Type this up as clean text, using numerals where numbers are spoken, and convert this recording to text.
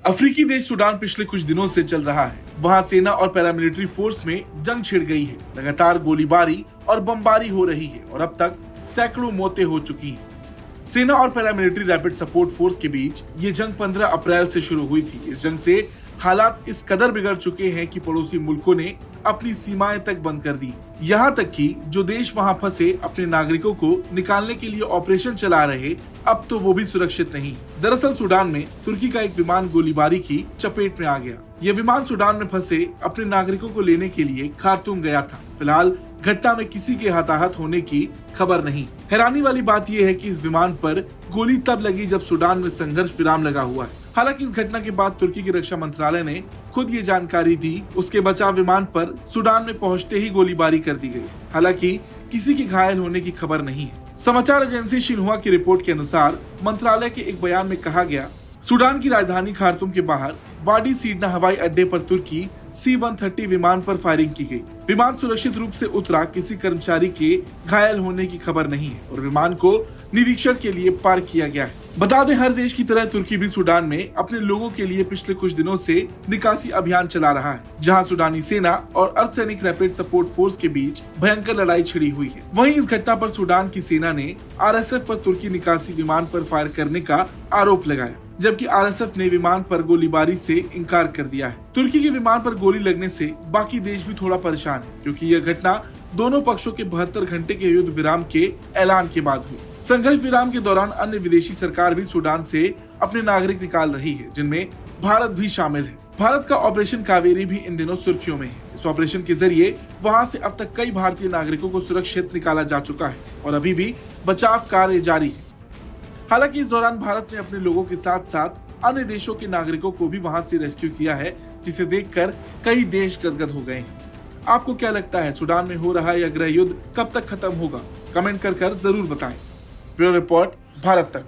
अफ्रीकी देश सूडान पिछले कुछ दिनों से चल रहा है। वहाँ सेना और पैरामिलिट्री फोर्स में जंग छिड़ गई है। लगातार गोलीबारी और बमबारी हो रही है और अब तक सैकड़ों मौतें हो चुकी हैं। सेना और पैरामिलिट्री रैपिड सपोर्ट फोर्स के बीच ये जंग 15 अप्रैल से शुरू हुई थी। इस जंग से हालात इस कदर बिगड़ चुके हैं कि पड़ोसी मुल्कों ने अपनी सीमाएं तक बंद कर दी। यहाँ तक कि जो देश वहाँ फंसे अपने नागरिकों को निकालने के लिए ऑपरेशन चला रहे, अब तो वो भी सुरक्षित नहीं। दरअसल सूडान में तुर्की का एक विमान गोलीबारी की चपेट में आ गया। यह विमान सूडान में फंसे अपने नागरिकों को लेने के लिए खार्तूम गया था। फिलहाल घटना में किसी के हताहत होने की खबर नहीं। हैरानी वाली बात यह है कि इस विमान पर गोली तब लगी जब सूडान में संघर्ष विराम लगा हुआ है। हालांकि इस घटना के बाद तुर्की की रक्षा मंत्रालय ने खुद ये जानकारी दी। उसके बचाव विमान पर सूडान में पहुंचते ही गोलीबारी कर दी गई। हालांकि किसी के घायल होने की खबर नहीं है। समाचार एजेंसी शिन्हुआ की रिपोर्ट के अनुसार मंत्रालय के एक बयान में कहा गया, सूडान की राजधानी खार्तूम के बाहर वाडी सीडना हवाई अड्डे पर तुर्की C-130 विमान पर फायरिंग की गई। विमान सुरक्षित रूप से उतरा। किसी कर्मचारी के घायल होने की खबर नहीं है और विमान को निरीक्षण के लिए पार्क किया गया है। बता दें, हर देश की तरह तुर्की भी सूडान में अपने लोगों के लिए पिछले कुछ दिनों से निकासी अभियान चला रहा है, जहां सूडानी सेना और अर्धसैनिक रैपिड सपोर्ट फोर्स के बीच भयंकर लड़ाई छिड़ी हुई है। वहीं इस घटना पर सूडान की सेना ने RSF पर तुर्की निकासी विमान पर फायर करने का आरोप लगाया, जबकि RSF ने विमान पर गोलीबारी से इनकार कर दिया है। तुर्की के विमान पर गोली लगने से बाकी देश भी थोड़ा परेशान है, क्योंकि यह घटना दोनों पक्षों के 72 घंटे के युद्ध विराम के ऐलान के बाद हुई। संघर्ष विराम के दौरान अन्य विदेशी सरकार भी सूडान से अपने नागरिक निकाल रही है, जिनमें भारत भी शामिल है। भारत का ऑपरेशन कावेरी भी इन दिनों सुर्खियों में है। इस ऑपरेशन के जरिए वहां से अब तक कई भारतीय नागरिकों को सुरक्षित निकाला जा चुका है और अभी भी बचाव कार्य जारी है। हालांकि इस दौरान भारत ने अपने लोगों के साथ साथ अन्य देशों के नागरिकों को भी वहां से रेस्क्यू किया है, जिसे देखकर कई देश गदगद हो गए हैं। आपको क्या लगता है, सूडान में हो रहा यह गृह युद्ध कब तक खत्म होगा? कमेंट कर जरूर बताएं। ब्यूरो रिपोर्ट, भारत तक।